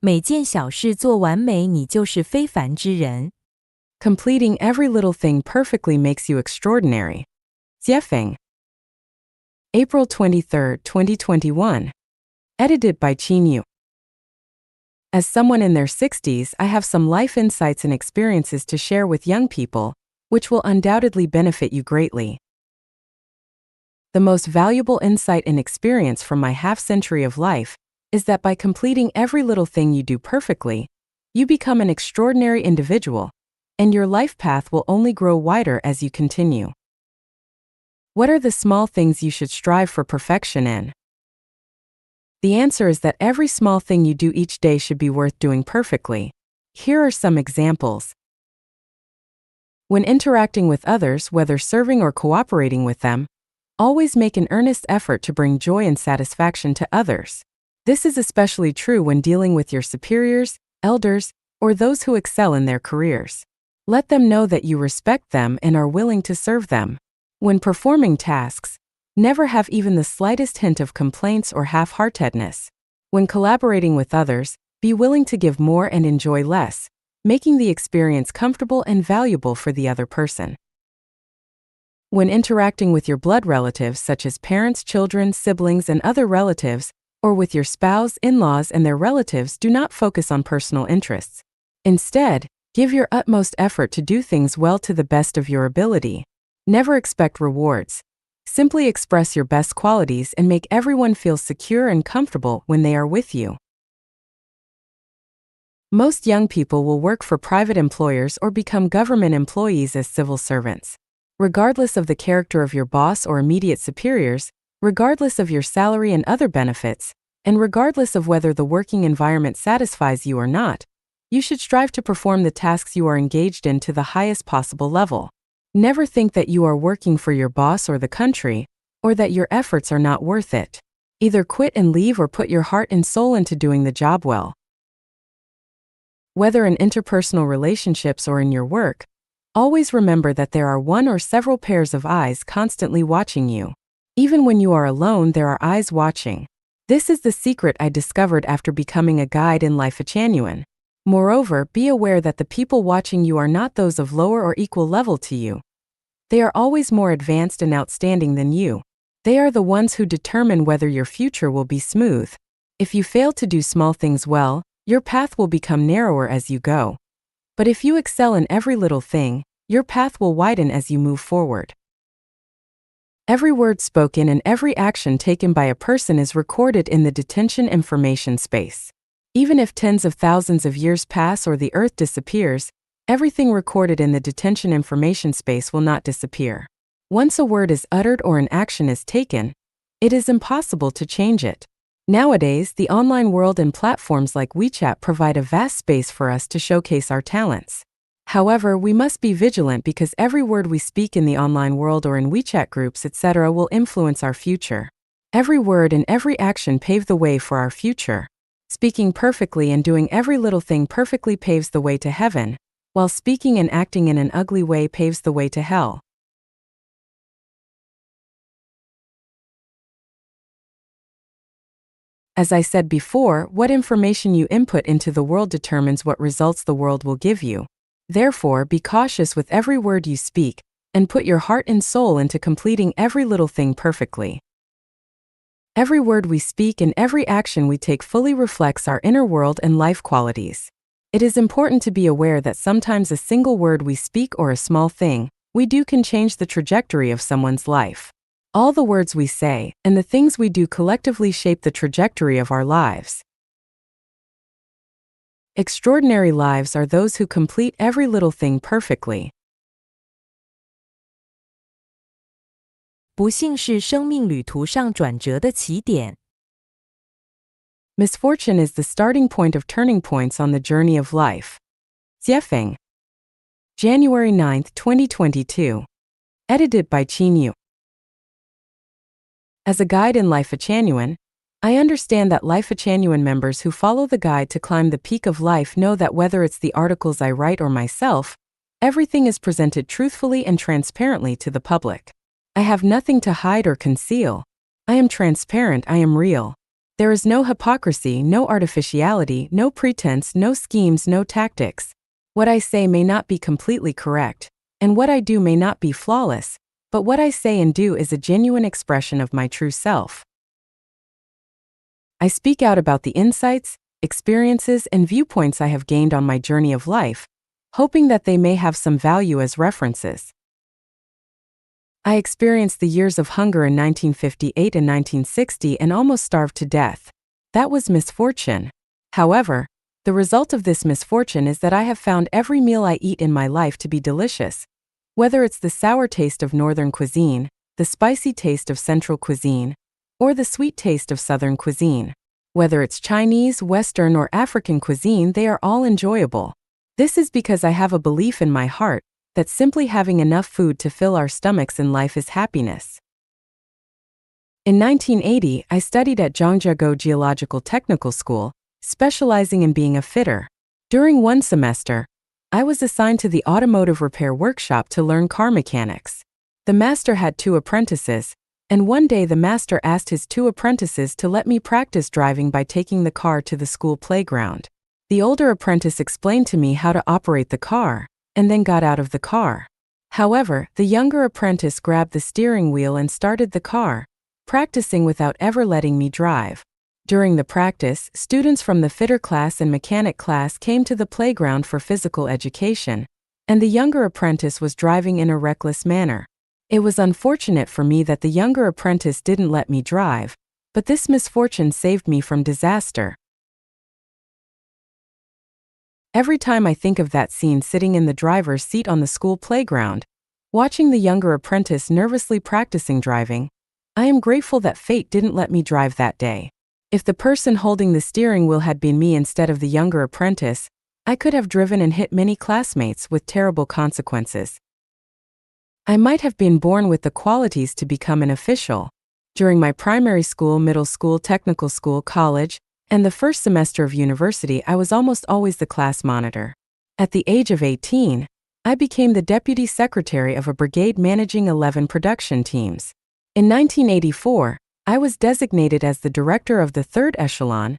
每件小事做完美，你就是非凡之人。Completing every little thing perfectly makes you extraordinary. Jiefeng. April 23, 2021. Edited by Qinyu. As someone in their 60s, I have some life insights and experiences to share with young people, which will undoubtedly benefit you greatly. The most valuable insight and experience from my half-century of life is that by completing every little thing you do perfectly, you become an extraordinary individual, and your life path will only grow wider as you continue. What are the small things you should strive for perfection in? The answer is that every small thing you do each day should be worth doing perfectly. Here are some examples. When interacting with others, whether serving or cooperating with them, always make an earnest effort to bring joy and satisfaction to others. This is especially true when dealing with your superiors, elders, or those who excel in their careers. Let them know that you respect them and are willing to serve them. When performing tasks, never have even the slightest hint of complaints or half-heartedness. When collaborating with others, be willing to give more and enjoy less, making the experience comfortable and valuable for the other person. When interacting with your blood relatives such as parents, children, siblings, and other relatives, or with your spouse, in-laws, and their relatives, do not focus on personal interests. Instead, give your utmost effort to do things well to the best of your ability. Never expect rewards. Simply express your best qualities and make everyone feel secure and comfortable when they are with you. Most young people will work for private employers or become government employees as civil servants. Regardless of the character of your boss or immediate superiors, regardless of your salary and other benefits, and regardless of whether the working environment satisfies you or not, you should strive to perform the tasks you are engaged in to the highest possible level. Never think that you are working for your boss or the country, or that your efforts are not worth it. Either quit and leave or put your heart and soul into doing the job well. Whether in interpersonal relationships or in your work, always remember that there are one or several pairs of eyes constantly watching you. Even when you are alone, there are eyes watching. This is the secret I discovered after becoming a guide in Life Genuine. Moreover, be aware that the people watching you are not those of lower or equal level to you. They are always more advanced and outstanding than you. They are the ones who determine whether your future will be smooth. If you fail to do small things well, your path will become narrower as you go. But if you excel in every little thing, your path will widen as you move forward. Every word spoken and every action taken by a person is recorded in the detention information space. Even if tens of thousands of years pass or the earth disappears, everything recorded in the detention information space will not disappear. Once a word is uttered or an action is taken, it is impossible to change it. Nowadays, the online world and platforms like WeChat provide a vast space for us to showcase our talents. However, we must be vigilant because every word we speak in the online world or in WeChat groups, etc., will influence our future. Every word and every action pave the way for our future. Speaking perfectly and doing every little thing perfectly paves the way to heaven, while speaking and acting in an ugly way paves the way to hell. As I said before, what information you input into the world determines what results the world will give you. Therefore, be cautious with every word you speak, and put your heart and soul into completing every little thing perfectly. Every word we speak and every action we take fully reflects our inner world and life qualities. It is important to be aware that sometimes a single word we speak or a small thing we do can change the trajectory of someone's life. All the words we say and the things we do collectively shape the trajectory of our lives. Extraordinary lives are those who complete every little thing perfectly. 不幸是生命旅途上转折的起点。Misfortune is the starting point of turning points on the journey of life. Jiefeng. January 9, 2022. Edited by Qinyu. As a guide in Life Genuine, I understand that Life Genuine members who follow the guide to climb the peak of life know that whether it's the articles I write or myself, everything is presented truthfully and transparently to the public. I have nothing to hide or conceal. I am transparent, I am real. There is no hypocrisy, no artificiality, no pretense, no schemes, no tactics. What I say may not be completely correct, and what I do may not be flawless, but what I say and do is a genuine expression of my true self. I speak out about the insights, experiences, and viewpoints I have gained on my journey of life, hoping that they may have some value as references. I experienced the years of hunger in 1958 and 1960 and almost starved to death. That was misfortune. However, the result of this misfortune is that I have found every meal I eat in my life to be delicious. Whether it's the sour taste of Northern cuisine, the spicy taste of Central cuisine, or the sweet taste of Southern cuisine. Whether it's Chinese, Western, or African cuisine, they are all enjoyable. This is because I have a belief in my heart that simply having enough food to fill our stomachs in life is happiness. In 1980, I studied at Zhangjiago Geological Technical School, specializing in being a fitter. During one semester, I was assigned to the automotive repair workshop to learn car mechanics. The master had 2 apprentices, and one day the master asked his 2 apprentices to let me practice driving by taking the car to the school playground. The older apprentice explained to me how to operate the car, and then got out of the car. However, the younger apprentice grabbed the steering wheel and started the car, practicing without ever letting me drive. During the practice, students from the fitter class and mechanic class came to the playground for physical education, and the younger apprentice was driving in a reckless manner. It was unfortunate for me that the younger apprentice didn't let me drive, but this misfortune saved me from disaster. Every time I think of that scene sitting in the driver's seat on the school playground, watching the younger apprentice nervously practicing driving, I am grateful that fate didn't let me drive that day. If the person holding the steering wheel had been me instead of the younger apprentice, I could have driven and hit many classmates with terrible consequences. I might have been born with the qualities to become an official. During my primary school, middle school, technical school, college, and the first semester of university, I was almost always the class monitor. At the age of 18, I became the deputy secretary of a brigade managing 11 production teams. In 1984, I was designated as the director of the 3rd echelon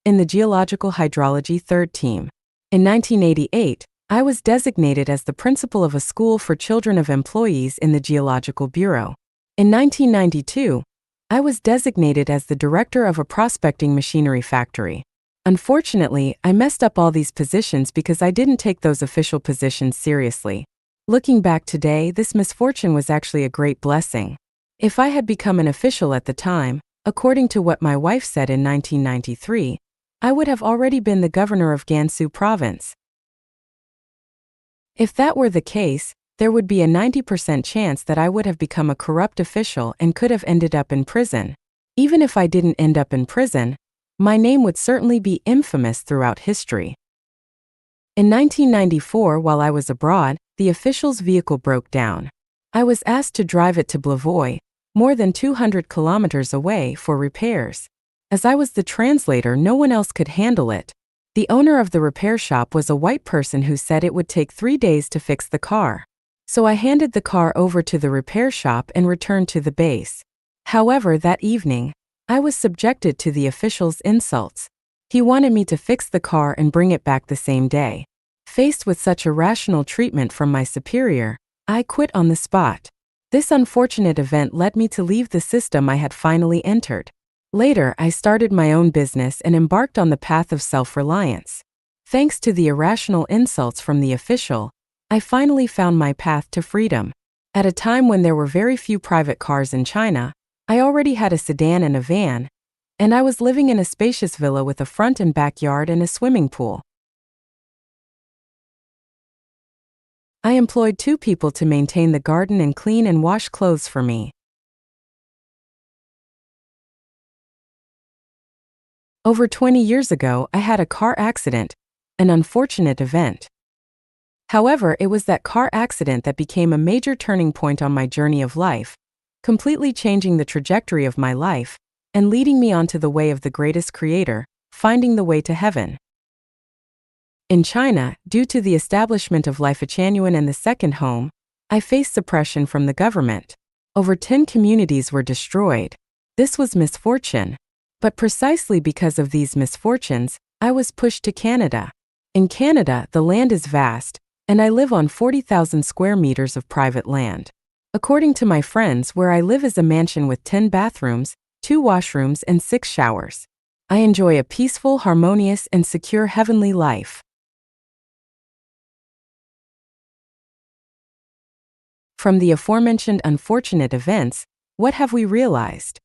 in the geological hydrology 3rd team. In 1988, I was designated as the principal of a school for children of employees in the Geological Bureau. In 1992, I was designated as the director of a prospecting machinery factory. Unfortunately, I messed up all these positions because I didn't take those official positions seriously. Looking back today, this misfortune was actually a great blessing. If I had become an official at the time, according to what my wife said in 1993, I would have already been the governor of Gansu province. If that were the case, there would be a 90% chance that I would have become a corrupt official and could have ended up in prison. Even if I didn't end up in prison, my name would certainly be infamous throughout history. In 1994, while I was abroad, the official's vehicle broke down. I was asked to drive it to Blavoy, more than 200 kilometers away, for repairs. As I was the translator, no one else could handle it. The owner of the repair shop was a white person who said it would take 3 days to fix the car. So I handed the car over to the repair shop and returned to the base. However, that evening, I was subjected to the official's insults. He wanted me to fix the car and bring it back the same day. Faced with such irrational treatment from my superior, I quit on the spot. This unfortunate event led me to leave the system I had finally entered. Later, I started my own business and embarked on the path of self-reliance. Thanks to the irrational insults from the official, I finally found my path to freedom. At a time when there were very few private cars in China, I already had a sedan and a van, and I was living in a spacious villa with a front and backyard and a swimming pool. I employed 2 people to maintain the garden and clean and wash clothes for me. Over 20 years ago, I had a car accident, an unfortunate event. However, it was that car accident that became a major turning point on my journey of life, completely changing the trajectory of my life, and leading me onto the way of the greatest creator, finding the way to heaven. In China, due to the establishment of Lifechanuan and the second home, I faced suppression from the government. Over 10 communities were destroyed. This was misfortune. But precisely because of these misfortunes, I was pushed to Canada. In Canada, the land is vast, and I live on 40,000 square meters of private land. According to my friends, where I live is a mansion with 10 bathrooms, 2 washrooms, and 6 showers. I enjoy a peaceful, harmonious, and secure heavenly life. From the aforementioned unfortunate events, what have we realized?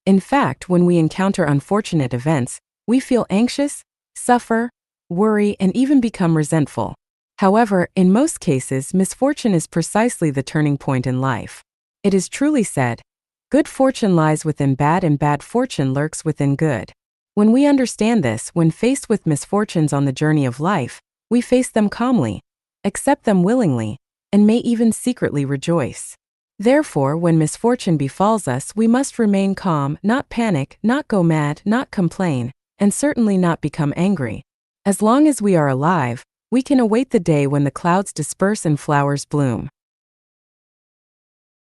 In fact, when we encounter unfortunate events, we feel anxious, suffer, worry, and even become resentful. However, in most cases, misfortune is precisely the turning point in life. It is truly said, "Good fortune lies within bad and bad fortune lurks within good." When we understand this, when faced with misfortunes on the journey of life, we face them calmly, accept them willingly, and may even secretly rejoice. Therefore, when misfortune befalls us, we must remain calm, not panic, not go mad, not complain, and certainly not become angry. As long as we are alive, we can await the day when the clouds disperse and flowers bloom.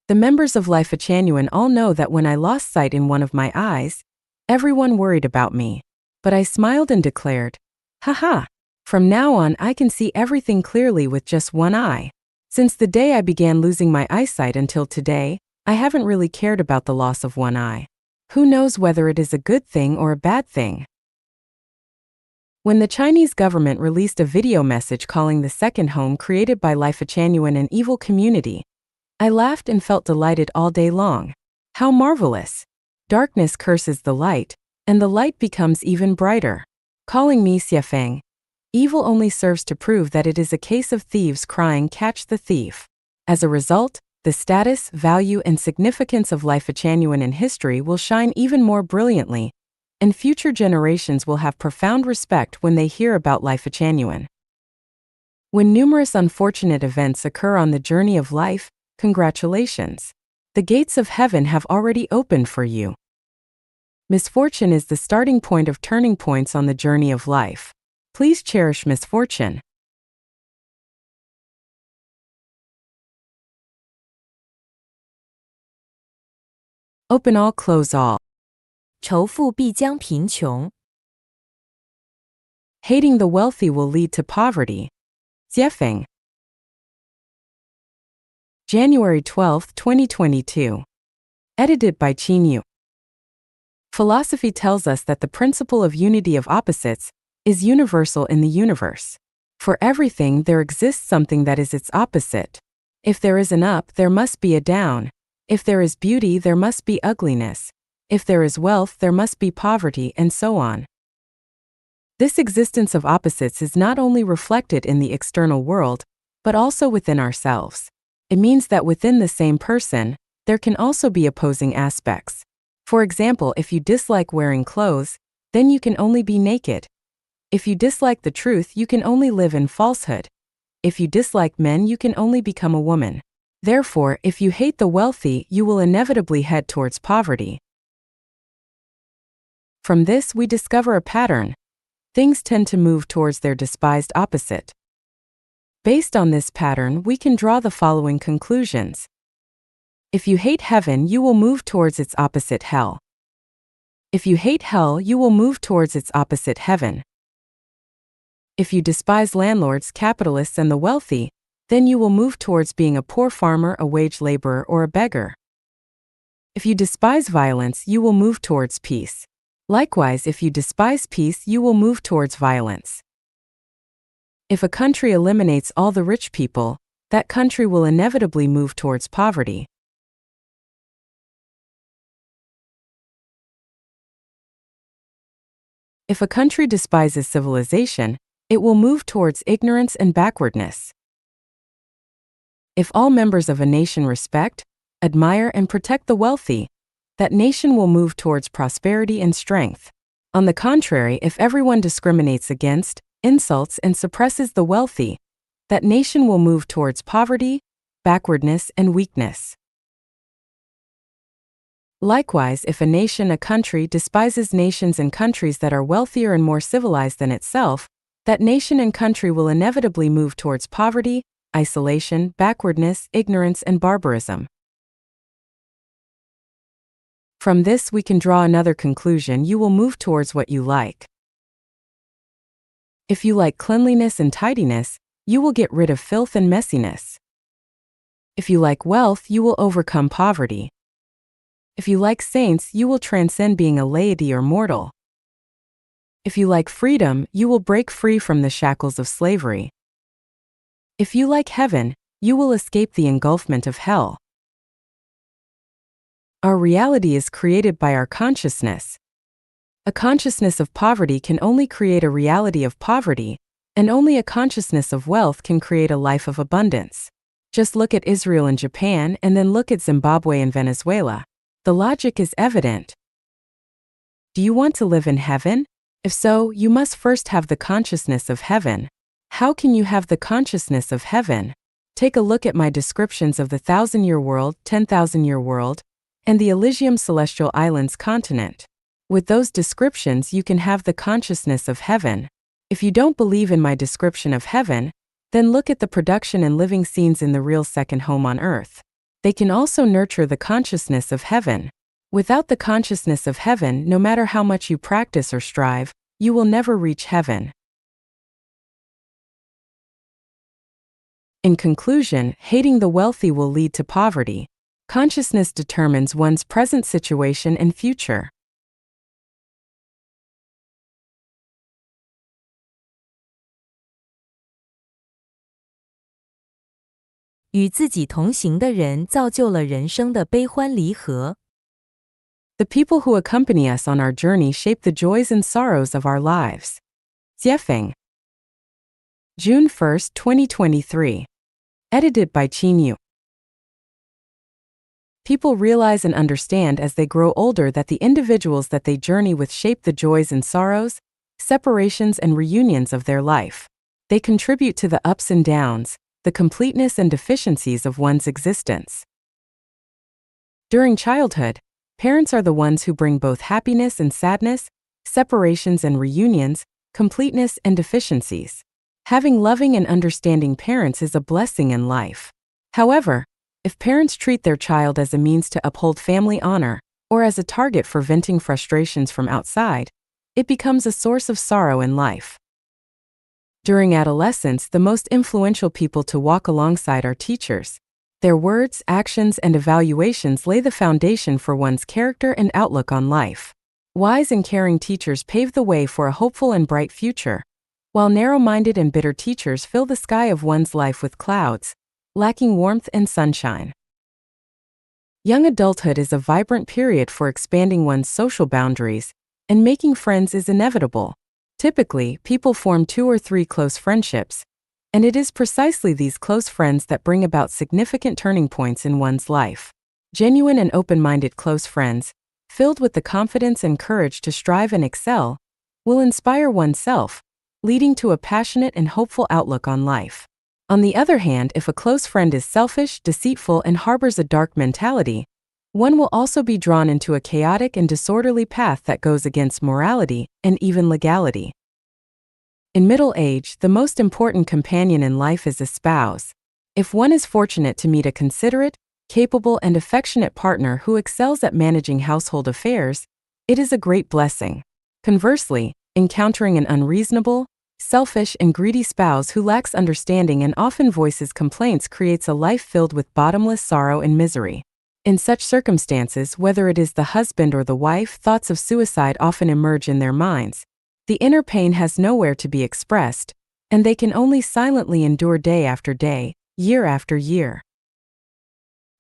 The members of Life Genuine all know that when I lost sight in one of my eyes, everyone worried about me. But I smiled and declared, "Haha! From now on I can see everything clearly with just one eye." Since the day I began losing my eyesight until today, I haven't really cared about the loss of one eye. Who knows whether it is a good thing or a bad thing? When the Chinese government released a video message calling the second home created by Life Genuine an evil community, I laughed and felt delighted all day long. How marvelous! Darkness curses the light, and the light becomes even brighter. Calling me Xiefeng, evil only serves to prove that it is a case of thieves crying, "Catch the thief." As a result, the status, value, and significance of Life Genuine in history will shine even more brilliantly, and future generations will have profound respect when they hear about Life Genuine. When numerous unfortunate events occur on the journey of life, congratulations! The gates of heaven have already opened for you. Misfortune is the starting point of turning points on the journey of life. Please cherish misfortune. Open all, close all. 仇富必将贫穷。 Hating the wealthy will lead to poverty. Jiefeng. January 12, 2022. Edited by Qinyu. Philosophy tells us that the principle of unity of opposites is universal in the universe. For everything there exists something that is its opposite. If there is an up, there must be a down. If there is beauty, there must be ugliness. If there is wealth, there must be poverty, and so on. This existence of opposites is not only reflected in the external world, but also within ourselves. It means that within the same person, there can also be opposing aspects. For example, if you dislike wearing clothes, then you can only be naked. If you dislike the truth, you can only live in falsehood. If you dislike men, you can only become a woman. Therefore, if you hate the wealthy, you will inevitably head towards poverty. From this, we discover a pattern. Things tend to move towards their despised opposite. Based on this pattern, we can draw the following conclusions. If you hate heaven, you will move towards its opposite, hell. If you hate hell, you will move towards its opposite, heaven. If you despise landlords, capitalists, and the wealthy, then you will move towards being a poor farmer, a wage laborer, or a beggar. If you despise violence, you will move towards peace. Likewise, if you despise peace, you will move towards violence. If a country eliminates all the rich people, that country will inevitably move towards poverty. If a country despises civilization, it will move towards ignorance and backwardness. If all members of a nation respect, admire, and protect the wealthy, that nation will move towards prosperity and strength. On the contrary, if everyone discriminates against, insults, and suppresses the wealthy, that nation will move towards poverty, backwardness, and weakness. Likewise, if a nation, a country, despises nations and countries that are wealthier and more civilized than itself, that nation and country will inevitably move towards poverty, isolation, backwardness, ignorance, and barbarism. From this, we can draw another conclusion: you will move towards what you like. If you like cleanliness and tidiness, you will get rid of filth and messiness. If you like wealth, you will overcome poverty. If you like saints, you will transcend being a laity or mortal. If you like freedom, you will break free from the shackles of slavery. If you like heaven, you will escape the engulfment of hell. Our reality is created by our consciousness. A consciousness of poverty can only create a reality of poverty, and only a consciousness of wealth can create a life of abundance. Just look at Israel and Japan, and then look at Zimbabwe and Venezuela. The logic is evident. Do you want to live in heaven? If so, you must first have the consciousness of heaven. How can you have the consciousness of heaven? Take a look at my descriptions of the 1,000-year world, 10,000-year world, and the Elysium Celestial Islands continent. With those descriptions, you can have the consciousness of heaven. If you don't believe in my description of heaven, then look at the production and living scenes in the real second home on earth. They can also nurture the consciousness of heaven. Without the consciousness of heaven, no matter how much you practice or strive, you will never reach heaven. In conclusion, hating the wealthy will lead to poverty. Consciousness determines one's present situation and future. 与自己同行的人造就了人生的悲欢离合。The people who accompany us on our journey shape the joys and sorrows of our lives. Jiefeng. June 1, 2023. Edited by Qin. People realize and understand as they grow older that the individuals that they journey with shape the joys and sorrows, separations and reunions of their life. They contribute to the ups and downs, the completeness and deficiencies of one's existence. During childhood, parents are the ones who bring both happiness and sadness, separations and reunions, completeness and deficiencies. Having loving and understanding parents is a blessing in life. However, if parents treat their child as a means to uphold family honor, or as a target for venting frustrations from outside, it becomes a source of sorrow in life. During adolescence, the most influential people to walk alongside are teachers. Their words, actions, and evaluations lay the foundation for one's character and outlook on life. Wise and caring teachers pave the way for a hopeful and bright future, while narrow-minded and bitter teachers fill the sky of one's life with clouds, lacking warmth and sunshine. Young adulthood is a vibrant period for expanding one's social boundaries, and making friends is inevitable. Typically, people form 2 or 3 close friendships, and it is precisely these close friends that bring about significant turning points in one's life. Genuine and open-minded close friends, filled with the confidence and courage to strive and excel, will inspire oneself, leading to a passionate and hopeful outlook on life. On the other hand, if a close friend is selfish, deceitful, and harbors a dark mentality, one will also be drawn into a chaotic and disorderly path that goes against morality and even legality. In middle age, the most important companion in life is a spouse. If one is fortunate to meet a considerate, capable, and affectionate partner who excels at managing household affairs, it is a great blessing. Conversely, encountering an unreasonable, selfish, and greedy spouse who lacks understanding and often voices complaints creates a life filled with bottomless sorrow and misery. In such circumstances, whether it is the husband or the wife, thoughts of suicide often emerge in their minds. The inner pain has nowhere to be expressed, and they can only silently endure day after day, year after year.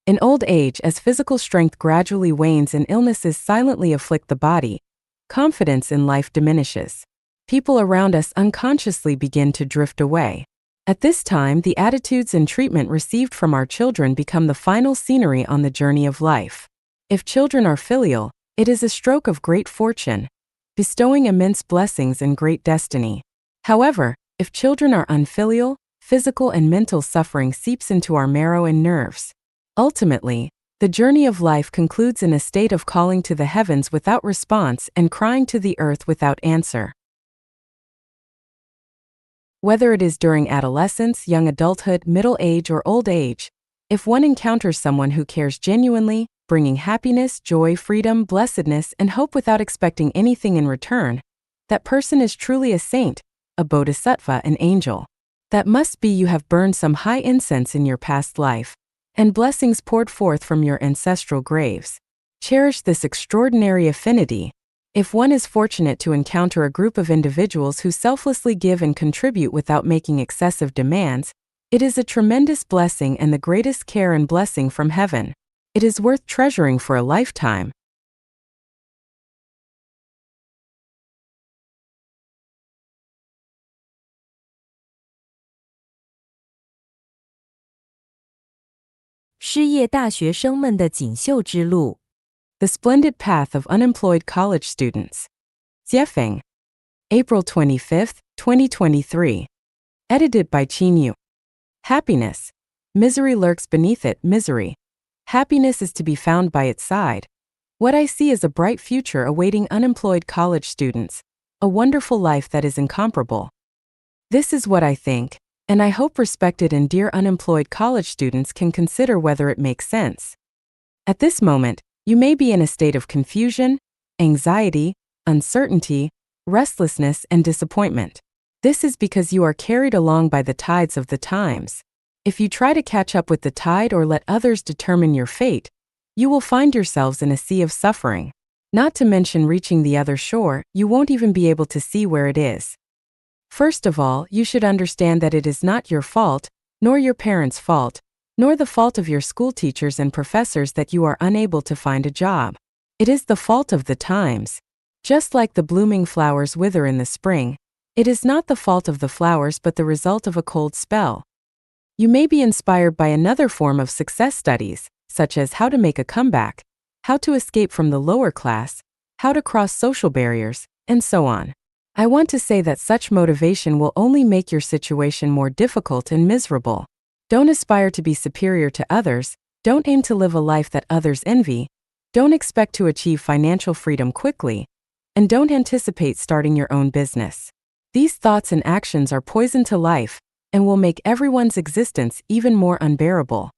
In old age, as physical strength gradually wanes and illnesses silently afflict the body, confidence in life diminishes. People around us unconsciously begin to drift away. At this time, the attitudes and treatment received from our children become the final scenery on the journey of life. If children are filial, it is a stroke of great fortune, bestowing immense blessings and great destiny. However, if children are unfilial, physical and mental suffering seeps into our marrow and nerves. Ultimately, the journey of life concludes in a state of calling to the heavens without response and crying to the earth without answer. Whether it is during adolescence, young adulthood, middle age, or old age, if one encounters someone who cares genuinely, bringing happiness, joy, freedom, blessedness, and hope without expecting anything in return, that person is truly a saint, a bodhisattva, an angel. That must be you have burned some high incense in your past life, and blessings poured forth from your ancestral graves. Cherish this extraordinary affinity. If one is fortunate to encounter a group of individuals who selflessly give and contribute without making excessive demands, it is a tremendous blessing and the greatest care and blessing from heaven. It is worth treasuring for a lifetime.失业大学生们的锦绣之路。The Splendid Path of Unemployed College Students. Jiefeng. April 25, 2023. Edited by Qin. Happiness. Misery lurks beneath it, misery. Happiness is to be found by its side. What I see is a bright future awaiting unemployed college students, a wonderful life that is incomparable. This is what I think, and I hope respected and dear unemployed college students can consider whether it makes sense. At this moment, you may be in a state of confusion, anxiety, uncertainty, restlessness, and disappointment. This is because you are carried along by the tides of the times. If you try to catch up with the tide or let others determine your fate, you will find yourselves in a sea of suffering. Not to mention reaching the other shore, you won't even be able to see where it is. First of all, you should understand that it is not your fault, nor your parents' fault, nor the fault of your school teachers and professors that you are unable to find a job. It is the fault of the times. Just like the blooming flowers wither in the spring, it is not the fault of the flowers but the result of a cold spell. You may be inspired by another form of success studies, such as how to make a comeback, how to escape from the lower class, how to cross social barriers, and so on. I want to say that such motivation will only make your situation more difficult and miserable. Don't aspire to be superior to others, don't aim to live a life that others envy, don't expect to achieve financial freedom quickly, and don't anticipate starting your own business. These thoughts and actions are poison to life, and will make everyone's existence even more unbearable.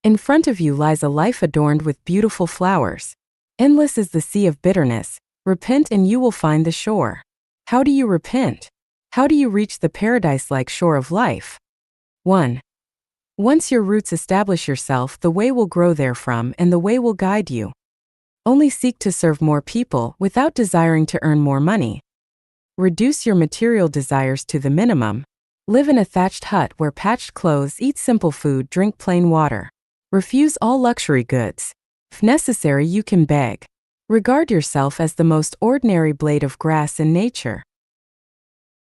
In front of you lies a life adorned with beautiful flowers. Endless is the sea of bitterness. Repent and you will find the shore. How do you repent? How do you reach the paradise-like shore of life? 1. Once your roots establish yourself, the way will grow therefrom and the way will guide you. Only seek to serve more people without desiring to earn more money. Reduce your material desires to the minimum. Live in a thatched hut, wear patched clothes, eat simple food, drink plain water. Refuse all luxury goods. If necessary, you can beg. Regard yourself as the most ordinary blade of grass in nature.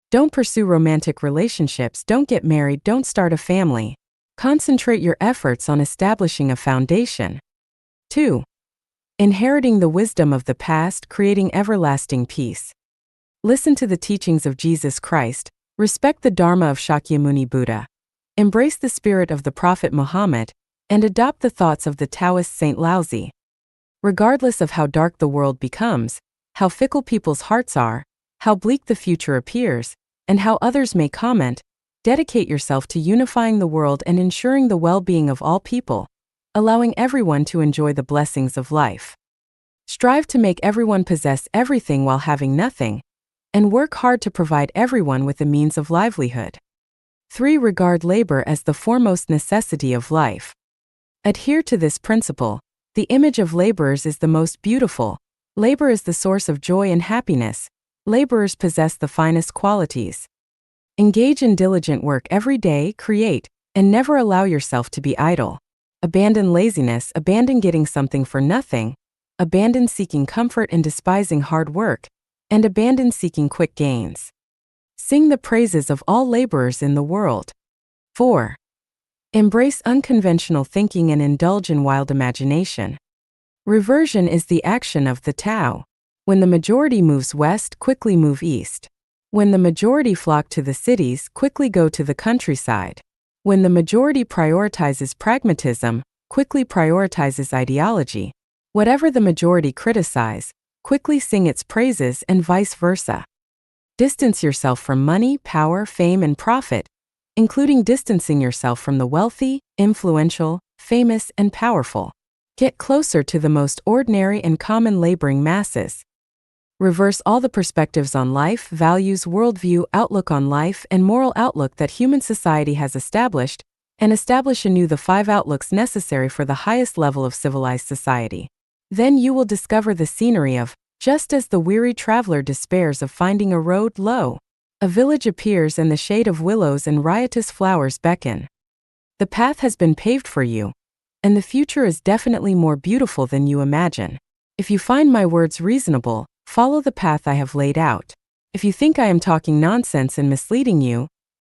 Don't pursue romantic relationships, don't get married, don't start a family. Concentrate your efforts on establishing a foundation. 2. Inheriting the wisdom of the past, creating everlasting peace. Listen to the teachings of Jesus Christ, respect the Dharma of Shakyamuni Buddha, embrace the spirit of the Prophet Muhammad, and adopt the thoughts of the Taoist Saint Laozi. Regardless of how dark the world becomes, how fickle people's hearts are, how bleak the future appears, and how others may comment, dedicate yourself to unifying the world and ensuring the well-being of all people, allowing everyone to enjoy the blessings of life. Strive to make everyone possess everything while having nothing, and work hard to provide everyone with a means of livelihood. 3. Regard labor as the foremost necessity of life. Adhere to this principle. The image of laborers is the most beautiful. Labor is the source of joy and happiness. Laborers possess the finest qualities. Engage in diligent work every day, create, and never allow yourself to be idle. Abandon laziness, abandon getting something for nothing, abandon seeking comfort and despising hard work, and abandon seeking quick gains. Sing the praises of all laborers in the world. 4. Embrace unconventional thinking and indulge in wild imagination. Reversion is the action of the Tao. When the majority moves west, quickly move east. When the majority flock to the cities, quickly go to the countryside. When the majority prioritizes pragmatism, quickly prioritizes ideology. Whatever the majority criticize, quickly sing its praises and vice versa. Distance yourself from money, power, fame, and profit, including distancing yourself from the wealthy, influential, famous, and powerful. Get closer to the most ordinary and common laboring masses. Reverse all the perspectives on life, values, worldview, outlook on life, and moral outlook that human society has established, and establish anew the 5 outlooks necessary for the highest level of civilized society. Then you will discover the scenery of, just as the weary traveler despairs of finding a road, lo, a village appears and the shade of willows and riotous flowers beckon. The path has been paved for you, and the future is definitely more beautiful than you imagine. If you find my words reasonable, follow the path I have laid out. If you think I am talking nonsense and misleading you,